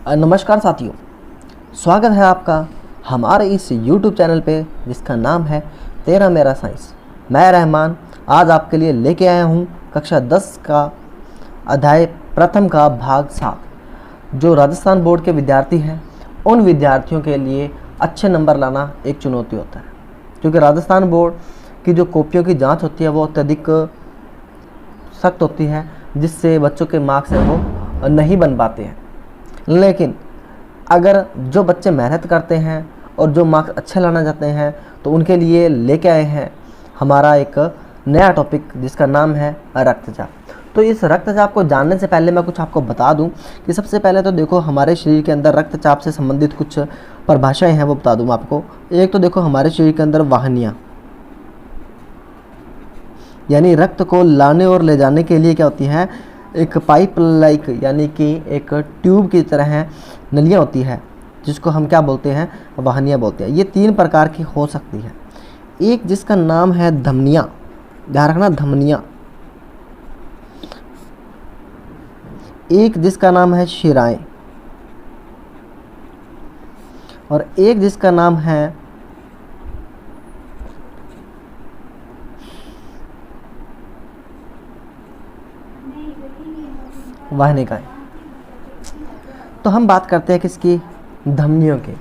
नमस्कार साथियों, स्वागत है आपका हमारे इस YouTube चैनल पे जिसका नाम है तेरा मेरा साइंस। मैं रहमान आज आपके लिए लेके आया हूँ कक्षा 10 का अध्याय प्रथम का भाग 7। जो राजस्थान बोर्ड के विद्यार्थी हैं उन विद्यार्थियों के लिए अच्छे नंबर लाना एक चुनौती होता है, क्योंकि राजस्थान बोर्ड की जो कॉपियों की जाँच होती है वो अत्यधिक सख्त होती है, जिससे बच्चों के मार्क्स हैं वो नहीं बन पाते हैं। लेकिन अगर जो बच्चे मेहनत करते हैं और जो मार्क्स अच्छे लाना चाहते हैं तो उनके लिए लेके आए हैं हमारा एक नया टॉपिक जिसका नाम है रक्तचाप। तो इस रक्तचाप को जानने से पहले मैं कुछ आपको बता दूं कि सबसे पहले तो देखो हमारे शरीर के अंदर रक्तचाप से संबंधित कुछ परिभाषाएं हैं, वो बता दूं आपको। एक तो देखो हमारे शरीर के अंदर वाहिनियाँ यानी रक्त को लाने और ले जाने के लिए क्या होती हैं, एक पाइप लाइक यानी कि एक ट्यूब की तरह है नलियाँ होती है, जिसको हम क्या बोलते हैं, वाहिनियाँ बोलते हैं। ये 3 प्रकार की हो सकती है। एक जिसका नाम है धमनियाँ, ध्यान रखना धमनियाँ। एक जिसका नाम है शिराएं और एक जिसका नाम है वाहिनिकाएं। तो हम बात करते हैं किसकी, धमनियों की,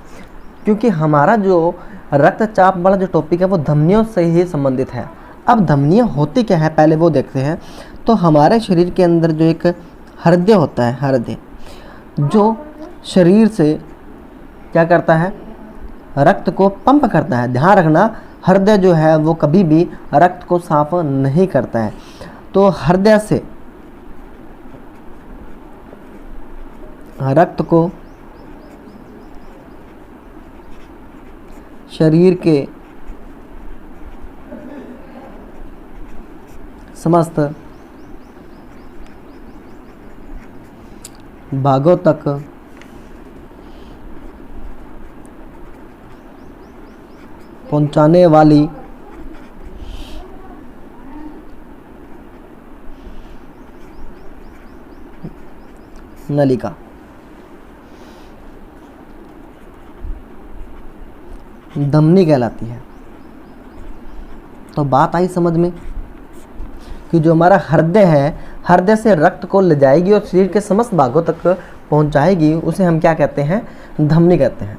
क्योंकि हमारा जो रक्तचाप वाला जो टॉपिक है वो धमनियों से ही संबंधित है। अब धमनियाँ होती क्या है पहले वो देखते हैं। तो हमारे शरीर के अंदर जो एक हृदय होता है, हृदय जो शरीर से क्या करता है, रक्त को पंप करता है। ध्यान रखना हृदय जो है वो कभी भी रक्त को साफ नहीं करता है। तो हृदय से रक्त को शरीर के समस्त भागों तक पहुंचाने वाली नलिका धमनी कहलाती है। तो बात आई समझ में कि जो हमारा हृदय है, हृदय से रक्त को ले जाएगी और शरीर के समस्त भागों तक पहुंचाएगी, उसे हम क्या कहते हैं, धमनी कहते हैं।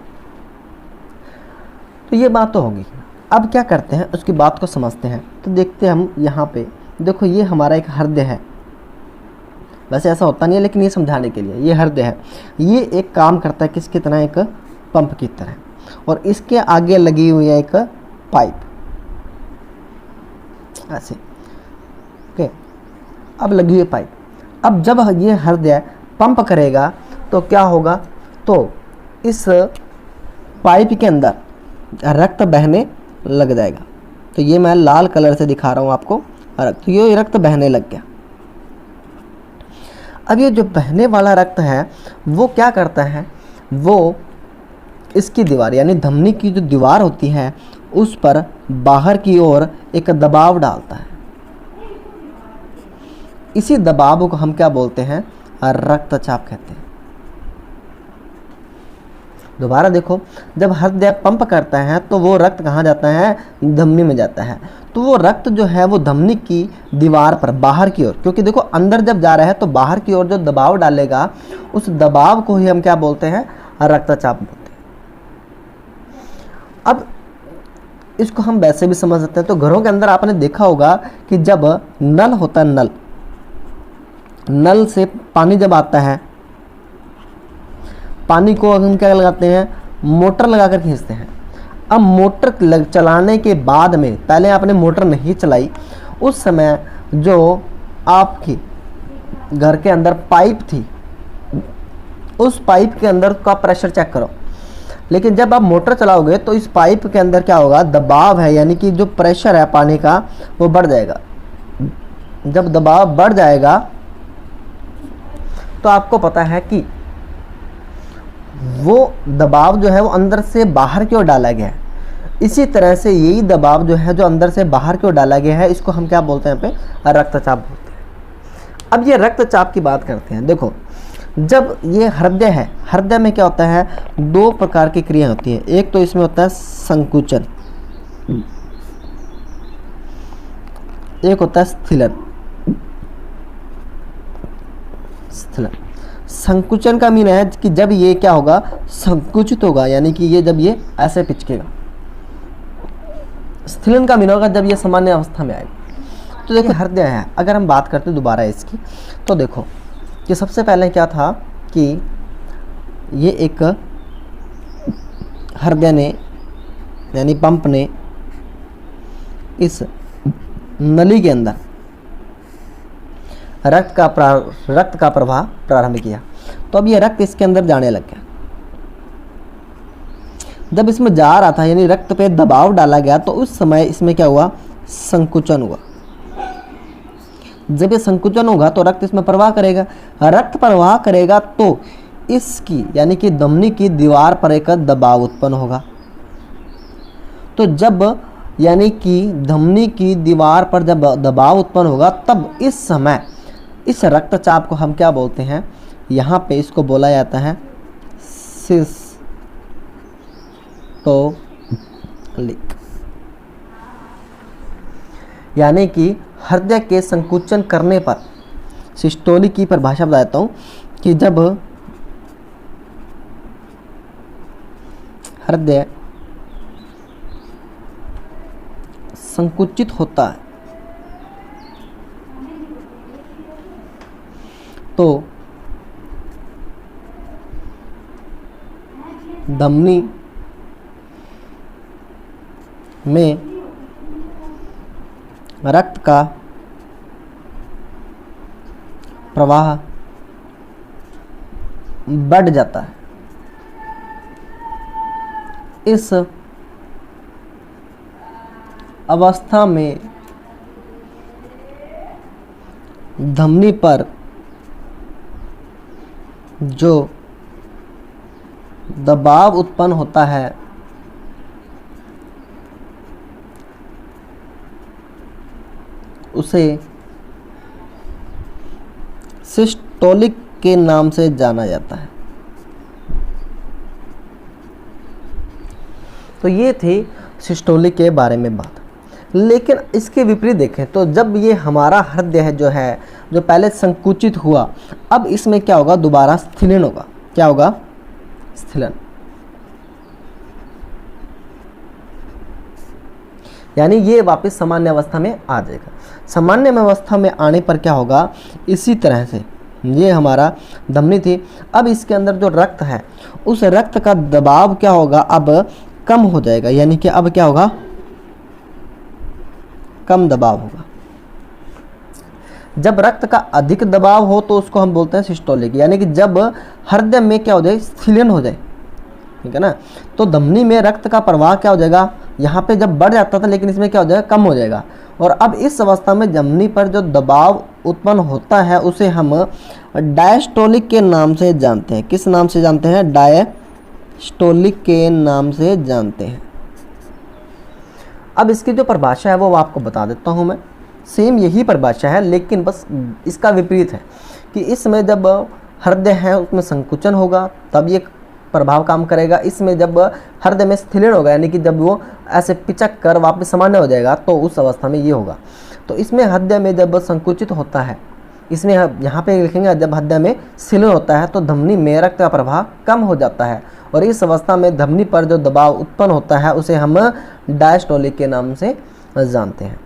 तो ये बात तो होगी। अब क्या करते हैं उसकी बात को समझते हैं। तो देखते हैं हम यहाँ पे, देखो ये हमारा एक हृदय है। वैसे ऐसा होता नहीं है लेकिन ये समझाने के लिए, ये हृदय है। ये एक काम करता है किसकी तरह, एक पंप की तरह, और इसके आगे लगी हुई है एक पाइप ऐसे। ओके, अब लगी हुई पाइप। अब जब ये हृदय पंप करेगा तो क्या होगा, तो इस पाइप के अंदर रक्त बहने लग जाएगा। तो ये मैं लाल कलर से दिखा रहा हूँ आपको रक्त, तो ये रक्त बहने लग गया। अब ये जो बहने वाला रक्त है वो क्या करता है, वो इसकी दीवार यानी धमनी की जो दीवार होती है उस पर बाहर की ओर एक दबाव डालता है। इसी दबाव को हम क्या बोलते हैं, रक्तचाप कहते हैं। दोबारा देखो, जब हृदय पंप करता है तो वो रक्त कहाँ जाता है, धमनी में जाता है। तो वो रक्त जो है वो धमनी की दीवार पर बाहर की ओर, क्योंकि देखो अंदर जब जा रहा है तो बाहर की ओर जो दबाव डालेगा उस दबाव को ही हम क्या बोलते हैं, रक्तचाप बोलते हैं। अब इसको हम वैसे भी समझ सकते हैं। तो घरों के अंदर आपने देखा होगा कि जब नल होता है, नल से पानी जब आता है, पानी को हम क्या लगाते हैं, मोटर लगाकर खींचते हैं। अब मोटर चलाने के बाद में, पहले आपने मोटर नहीं चलाई, उस समय जो आपकी घर के अंदर पाइप थी उस पाइप के अंदर का प्रेशर चेक करो। लेकिन जब आप मोटर चलाओगे तो इस पाइप के अंदर क्या होगा, दबाव है यानी कि जो प्रेशर है पानी का वो बढ़ जाएगा। जब दबाव बढ़ जाएगा तो आपको पता है कि वो दबाव जो है वो अंदर से बाहर की ओर डाला गया है। इसी तरह से यही दबाव जो है जो अंदर से बाहर की ओर डाला गया है, इसको हम क्या बोलते हैं, यहाँ पे रक्तचाप बोलते हैं। अब ये रक्तचाप की बात करते हैं। देखो जब ये हृदय है, हृदय में क्या होता है, दो प्रकार की क्रिया होती है। एक तो इसमें होता है संकुचन, एक होता है स्थिलन। स्थिलन, संकुचन का मीन है कि जब ये क्या होगा, संकुचित होगा, यानी कि ये जब ये ऐसे पिचकेगा। स्थिलन का मीन होगा जब ये सामान्य अवस्था में आएगा। तो देखो हृदय है, अगर हम बात करते हैं दोबारा इसकी, तो देखो कि सबसे पहले क्या था कि ये एक हृदय ने यानी पंप ने इस नली के अंदर रक्त का प्रवाह प्रारंभ किया। तो अब ये रक्त इसके अंदर जाने लग गया। जब इसमें जा रहा था यानी रक्त पे दबाव डाला गया, तो उस समय इसमें क्या हुआ, संकुचन हुआ। जब ये संकुचन होगा तो रक्त इसमें प्रवाह करेगा। रक्त प्रवाह करेगा तो इसकी यानी कि धमनी की दीवार पर एक दबाव उत्पन्न होगा। तो जब यानी कि धमनी की दीवार पर जब दबाव उत्पन्न होगा, तब इस समय इस रक्तचाप को हम क्या बोलते हैं, यहाँ पे इसको बोला जाता है सिस्टोलिक। यानी कि हृदय के संकुचन करने पर, सिस्टोलिक की परिभाषा बताता हूँ कि जब हृदय संकुचित होता है तो धमनी में रक्त का प्रवाह बढ़ जाता है। इस अवस्था में धमनी पर जो दबाव उत्पन्न होता है उसे सिस्टोलिक के नाम से जाना जाता है। तो ये थी सिस्टोलिक के बारे में बात। लेकिन इसके विपरीत देखें तो जब ये हमारा हृदय है जो पहले संकुचित हुआ, अब इसमें क्या होगा, दोबारा स्थिलन होगा। क्या होगा, स्थिलन। यानी ये वापस सामान्य अवस्था में आ जाएगा। सामान्य अवस्था में आने पर क्या होगा, इसी तरह से ये हमारा धमनी थी, अब इसके अंदर जो रक्त है उस रक्त का दबाव क्या होगा, अब कम हो जाएगा। यानी कि अब क्या होगा, कम दबाव होगा। जब रक्त का अधिक दबाव हो तो उसको हम बोलते हैं सिस्टोलिक। यानी कि जब हृदय में क्या हो जाए, स्थिलन हो जाए, ठीक है ना। तो धमनी में रक्त का प्रवाह क्या हो जाएगा, यहाँ पे जब बढ़ जाता था लेकिन इसमें क्या हो जाएगा, कम हो जाएगा। और अब इस अवस्था में धमनी पर जो दबाव उत्पन्न होता है उसे हम डायस्टोलिक के नाम से जानते हैं। किस नाम से जानते हैं, डायस्टोलिक के नाम से जानते हैं। अब इसकी जो परिभाषा है वो आपको बता देता हूँ मैं। सेम यही परिभाषा है लेकिन बस इसका विपरीत है कि इसमें जब हृदय है उसमें संकुचन होगा तब ये प्रभाव काम करेगा। इसमें जब हृदय में स्थिलन होगा यानी कि जब वो ऐसे पिचक कर वापस सामान्य हो जाएगा तो उस अवस्था में ये होगा। तो इसमें हृदय में जब संकुचित होता है, इसमें यहाँ पे लिखेंगे जब हृदय में स्थिलन होता है तो धमनी में रक्त का प्रवाह कम हो जाता है और इस अवस्था में धमनी पर जो दबाव उत्पन्न होता है उसे हम डायस्टोलिक के नाम से जानते हैं।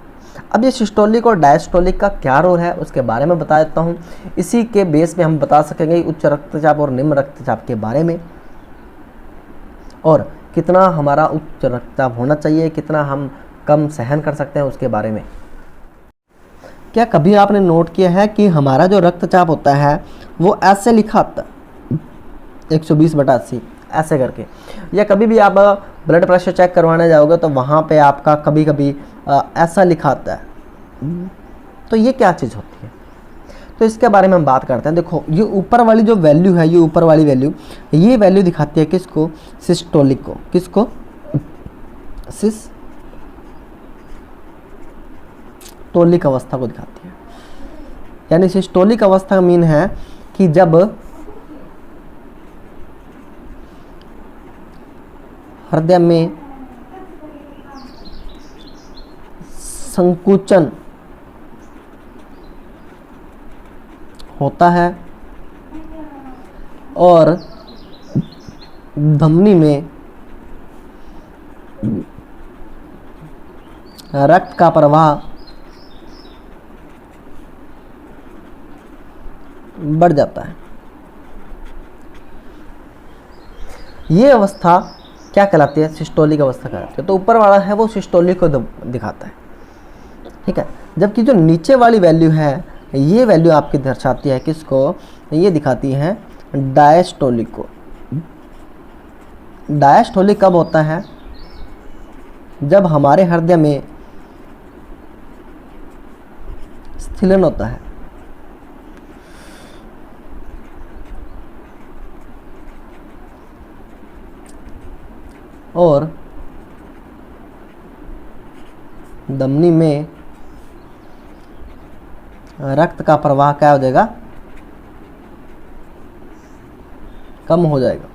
अब ये सिस्टोलिक और डायस्टोलिक का क्या रोल है उसके बारे में बता देता हूँ। इसी के बेस पे हम बता सकेंगे उच्च रक्तचाप और निम्न रक्तचाप के बारे में, और कितना हमारा उच्च रक्तचाप होना चाहिए, कितना हम कम सहन कर सकते हैं उसके बारे में। क्या कभी आपने नोट किया है कि हमारा जो रक्तचाप होता है वो ऐसे लिखा आता है 120/80 ऐसे करके, या कभी भी आप ब्लड प्रेशर चेक करवाने जाओगे तो वहाँ पे आपका कभी कभी ऐसा लिखा आता है। तो ये क्या चीज़ होती है, तो इसके बारे में हम बात करते हैं। देखो ये ऊपर वाली जो वैल्यू है, ये ऊपर वाली वैल्यू, ये वैल्यू दिखाती है किसको, सिस्टोलिक को। किसको, सिस्टोलिक अवस्था को दिखाती है। यानी सिस्टोलिक अवस्था का मीन है कि जब हृदय में संकुचन होता है और धमनी में रक्त का प्रवाह बढ़ जाता है। ये अवस्था क्या कहलाती है? सिस्टोलिक अवस्था कहलाती है। तो ऊपर वाला है वो सिस्टोलिक को दिखाता है, ठीक है। जबकि जो नीचे वाली वैल्यू है, ये वैल्यू आपकी दर्शाती है किसको? ये दिखाती है डायस्टोलिक को। डायस्टोलिक कब होता है? जब हमारे हृदय में स्खलन होता है और धमनी में रक्त का प्रवाह क्या हो जाएगा? कम हो जाएगा।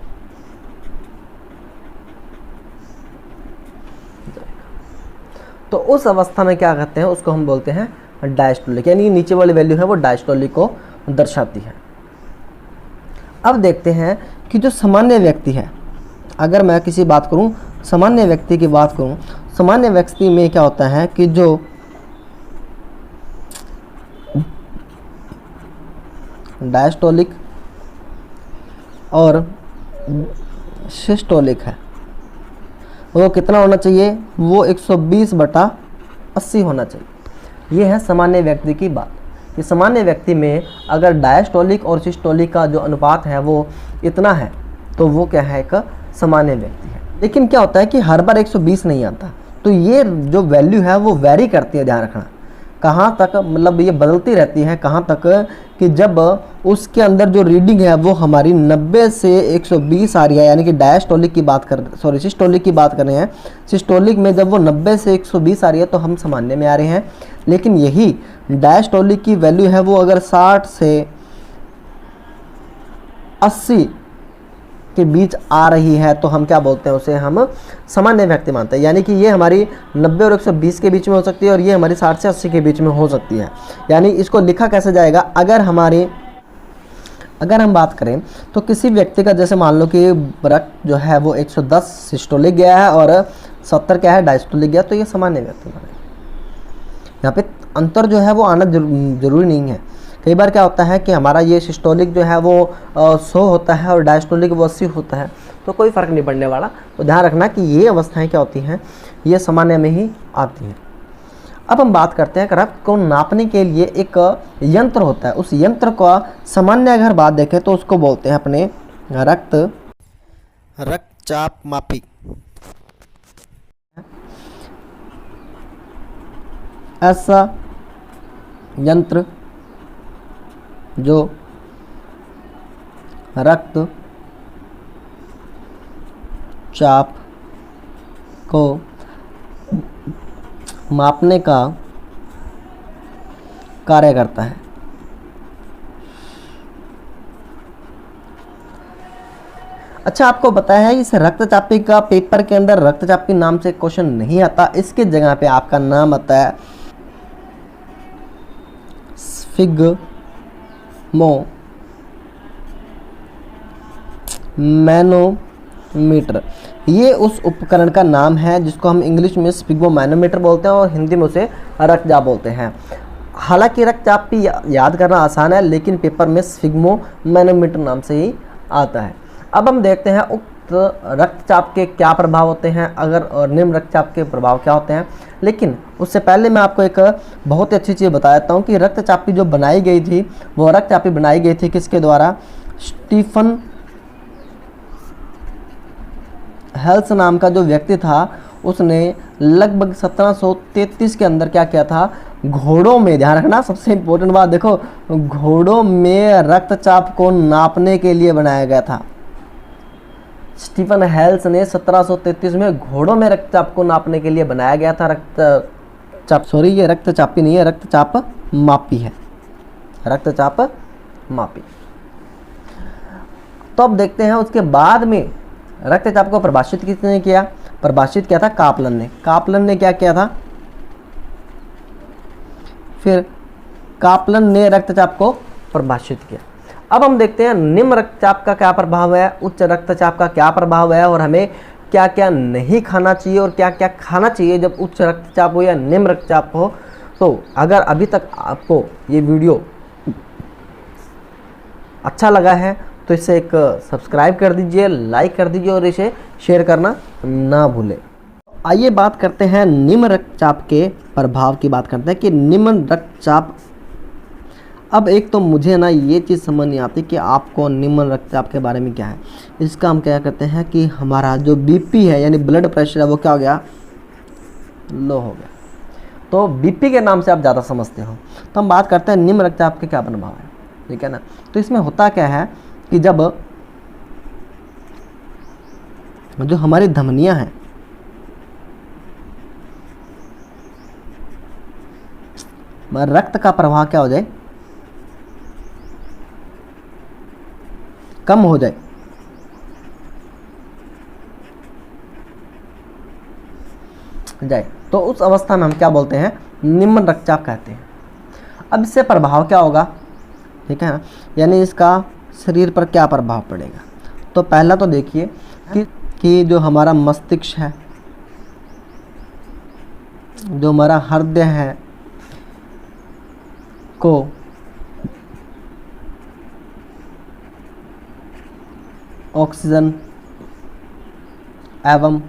तो उस अवस्था में क्या कहते हैं? उसको हम बोलते हैं डायस्टोलिक, यानी नीचे वाली वैल्यू है वो डायस्टोलिक को दर्शाती है। अब देखते हैं कि जो सामान्य व्यक्ति है, अगर मैं किसी बात करूं, सामान्य व्यक्ति की बात करूं, सामान्य व्यक्ति में क्या होता है कि जो डायस्टोलिक और सिस्टोलिक है वो कितना होना चाहिए? वो 120/80 होना चाहिए। ये है सामान्य व्यक्ति की बात। कि सामान्य व्यक्ति में अगर डायस्टोलिक और सिस्टोलिक का जो अनुपात है वो इतना है तो वो क्या है? एक सामान्य व्यक्ति है। लेकिन क्या होता है कि हर बार 120 नहीं आता, तो ये जो वैल्यू है वो वेरी करती है। ध्यान रखना कहाँ तक, मतलब ये बदलती रहती है कहाँ तक कि जब उसके अंदर जो रीडिंग है वो हमारी 90 से 120 आ रही है, यानी कि डायस्टोलिक की बात कर, सॉरी सिस्टोलिक की बात कर रहे हैं। सिस्टोलिक में जब वो 90 से 120 आ रही है तो हम सामान्य में आ रहे हैं। लेकिन यही डायस्टोलिक की वैल्यू है वो अगर 60 से 80 के बीच आ रही है तो हम क्या बोलते हैं? उसे हम सामान्य व्यक्ति मानते हैं। यानी कि ये हमारी 90 और 120 के बीच में हो सकती है और ये हमारी 60 से 80 के बीच में हो सकती है। यानी इसको लिखा कैसे जाएगा? अगर हम बात करें तो किसी व्यक्ति का, जैसे मान लो कि रक्त जो है वो 110 सिस्टोलिक गया है और 70 क्या है? डायस्टोलिक गया, तो ये सामान्य व्यक्ति बने। यहाँ पे अंतर जो है वो आना जरूरी नहीं है। कई बार क्या होता है कि हमारा ये सिस्टोलिक जो है वो 100 होता है और डायस्टोलिक वो 80 होता है, तो कोई फ़र्क नहीं पड़ने वाला। तो ध्यान रखना कि ये अवस्थाएं क्या होती हैं? ये सामान्य में ही आती हैं। अब हम बात करते हैं कि रक्त को नापने के लिए एक यंत्र होता है। उस यंत्र का सामान्य अगर बात देखें तो उसको बोलते हैं अपने रक्तचाप मापी। ऐसा यंत्र जो रक्त चाप को मापने का कार्य करता है। अच्छा, आपको बताया है इस रक्तचापी का पेपर के अंदर रक्तचापी नाम से क्वेश्चन नहीं आता, इसके जगह पे आपका नाम आता है मैनोमीटर। ये उस उपकरण का नाम है जिसको हम इंग्लिश में स्फिग्मोमैनोमीटर बोलते हैं और हिंदी में उसे रक्तचाप बोलते हैं। हालांकि रक्तचाप भी याद करना आसान है, लेकिन पेपर में स्फिग्मोमैनोमीटर नाम से ही आता है। अब हम देखते हैं उक्त रक्तचाप के क्या प्रभाव होते हैं, अगर और निम्न रक्तचाप के प्रभाव क्या होते हैं। लेकिन उससे पहले मैं आपको एक बहुत ही अच्छी चीज़ बता देता हूँ कि रक्तचापी जो बनाई गई थी वो रक्तचापी बनाई गई थी किसके द्वारा? स्टीफन हेल्स नाम का जो व्यक्ति था उसने लगभग 1733 के अंदर क्या किया था? घोड़ों में, ध्यान रखना सबसे इंपॉर्टेंट बात देखो, घोड़ों में रक्तचाप को नापने के लिए बनाया गया था। स्टीफन हेल्स ने 1733 में घोड़ों में रक्तचाप को नापने के लिए बनाया गया था रक्तचाप। सॉरी, ये रक्तचापी नहीं है, रक्तचाप मापी है, रक्तचाप मापी। तो अब देखते हैं उसके बाद में रक्तचाप को परिभाषित किसने किया? परिभाषित किया था कापलन ने। कापलन ने क्या किया था? फिर कापलन ने रक्तचाप को परिभाषित किया। अब हम देखते हैं निम्न रक्तचाप का क्या प्रभाव है, उच्च रक्तचाप का क्या प्रभाव है, और हमें क्या क्या नहीं खाना चाहिए और क्या क्या खाना चाहिए जब उच्च रक्तचाप हो या निम्न रक्तचाप हो। तो अगर अभी तक आपको ये वीडियो अच्छा लगा है तो इसे एक सब्सक्राइब कर दीजिए, लाइक कर दीजिए और इसे शेयर करना ना भूलें। आइए बात करते हैं निम्न रक्तचाप के प्रभाव की बात करते हैं कि निम्न रक्तचाप। अब एक तो मुझे ना ये चीज़ समझ नहीं आती कि आपको निम्न रक्तचाप के बारे में क्या है। इसका हम क्या करते हैं कि हमारा जो बीपी है यानी ब्लड प्रेशर है वो क्या हो गया? लो हो गया। तो बीपी के नाम से आप ज़्यादा समझते हो। तो हम बात करते हैं निम्न रक्तचाप के क्या प्रभाव है, ठीक है ना। तो इसमें होता क्या है कि जब जो हमारी धमनियां हैं रक्त का प्रवाह क्या हो जाए? कम हो जाए। तो उस अवस्था में हम क्या बोलते हैं? निम्न रक्तचाप कहते हैं। अब इससे प्रभाव क्या होगा, ठीक है ना, यानी इसका शरीर पर क्या प्रभाव पड़ेगा। तो पहला तो देखिए कि जो हमारा मस्तिष्क है, जो हमारा हृदय है को ऑक्सीजन एवं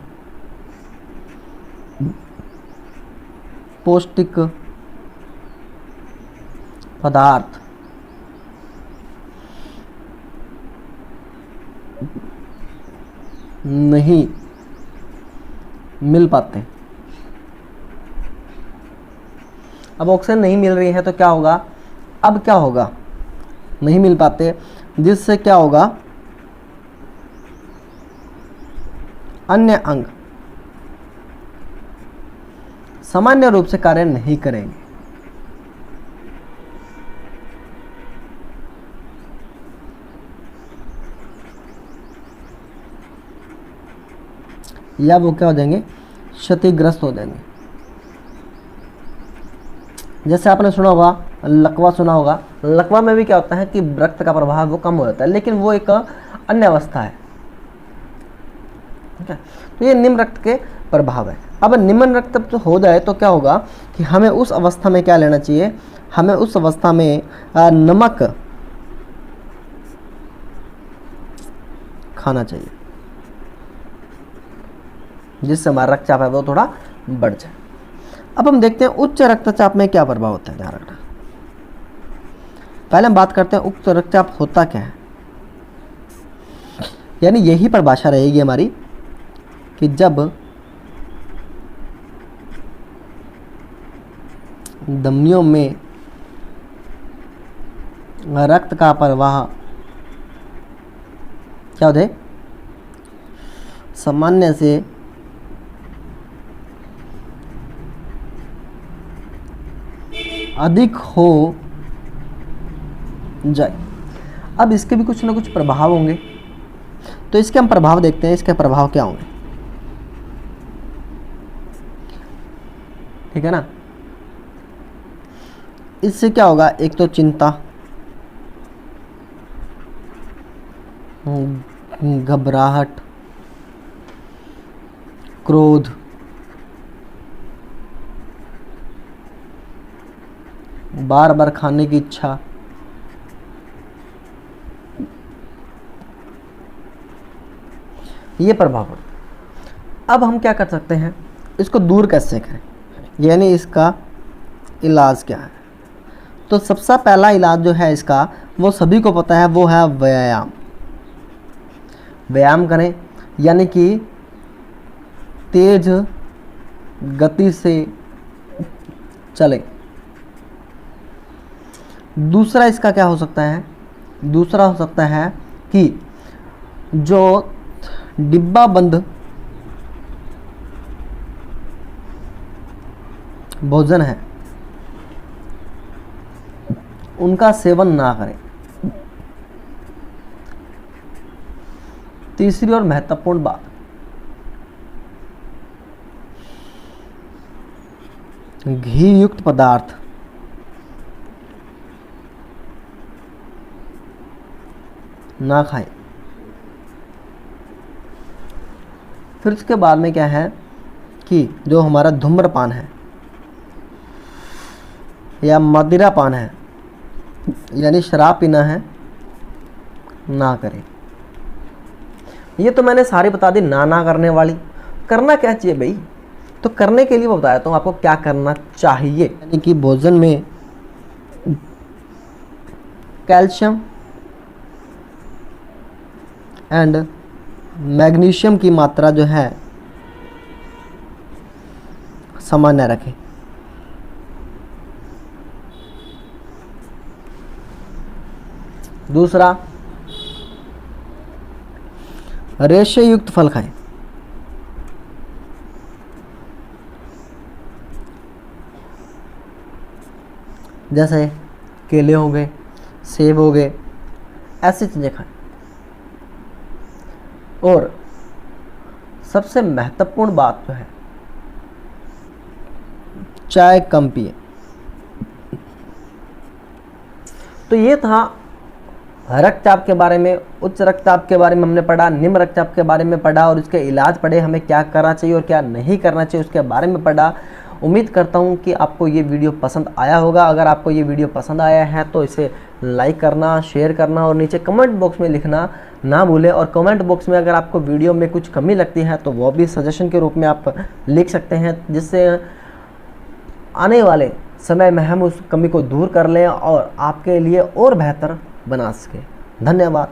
पौष्टिक पदार्थ नहीं मिल पाते। अब ऑक्सीजन नहीं मिल रही है तो क्या होगा? अब क्या होगा? नहीं मिल पाते, जिससे क्या होगा? अन्य अंग सामान्य रूप से कार्य नहीं करेंगे। या वो क्या हो जाएंगे? क्षतिग्रस्त हो जाएंगे। जैसे आपने सुना होगा, लकवा सुना होगा। लकवा में भी क्या होता है कि रक्त का प्रवाह वो कम हो जाता है, लेकिन वो एक अन्य अवस्था है, ठीक है। तो ये निम्न रक्त के प्रभाव है। अब निम्न रक्त तो हो जाए तो क्या होगा कि हमें उस अवस्था में क्या लेना चाहिए? हमें उस अवस्था में नमक खाना चाहिए, जिससे हमारा रक्तचाप है वो थोड़ा बढ़ जाए। अब हम देखते हैं उच्च रक्तचाप में क्या प्रभाव होता है, ध्यान रखना। पहले हम बात करते हैं उच्च रक्तचाप होता क्या है, यानी यही परिभाषा रहेगी हमारी कि जब धमनियों में रक्त का प्रवाह क्या होता है? सामान्य से अधिक हो जाए। अब इसके भी कुछ ना कुछ प्रभाव होंगे, तो इसके हम प्रभाव देखते हैं। इसके प्रभाव क्या होंगे, ठीक है ना। इससे क्या होगा? एक तो चिंता, घबराहट, क्रोध, बार बार खाने की इच्छा, ये प्रभाव पड़ता। अब हम क्या कर सकते हैं? इसको दूर कैसे करें, यानी इसका इलाज क्या है। तो सबसे पहला इलाज जो है इसका, वो सभी को पता है, वो है व्यायाम। व्यायाम करें, यानी कि तेज गति से चलें। दूसरा इसका क्या हो सकता है? दूसरा हो सकता है कि जो डिब्बा बंद भोजन है उनका सेवन ना करें। तीसरी और महत्वपूर्ण बात, घी युक्त पदार्थ ना खाएं। फिर उसके बाद में क्या है कि जो हमारा धूम्रपान है या मदिरापान है, यानी शराब पीना है, ना करें। ये तो मैंने सारी बता दी ना करने वाली। करना क्या चाहिए भाई? तो करने के लिए बताया हूँ आपको क्या करना चाहिए, यानी कि भोजन में कैल्शियम एंड मैग्नीशियम की मात्रा जो है सामान्य रखें। दूसरा, रेशे युक्त फल खाएं। जैसे केले हो गए, सेब हो गए, ऐसी चीज़ें खाएं। और सबसे महत्वपूर्ण बात जो है, चाय कम पिए। तो ये था रक्तचाप के बारे में, उच्च रक्तचाप के बारे में हमने पढ़ा, निम्न रक्तचाप के बारे में पढ़ा और उसके इलाज पढ़े, हमें क्या करना चाहिए और क्या नहीं करना चाहिए उसके बारे में पढ़ा। उम्मीद करता हूँ कि आपको ये वीडियो पसंद आया होगा। अगर आपको ये वीडियो पसंद आया है तो इसे लाइक करना, शेयर करना और नीचे कमेंट बॉक्स में लिखना ना भूलें। और कमेंट बॉक्स में अगर आपको वीडियो में कुछ कमी लगती है तो वो भी सजेशन के रूप में आप लिख सकते हैं, जिससे आने वाले समय में हम उस कमी को दूर कर लें और आपके लिए और बेहतर बना सकें। धन्यवाद।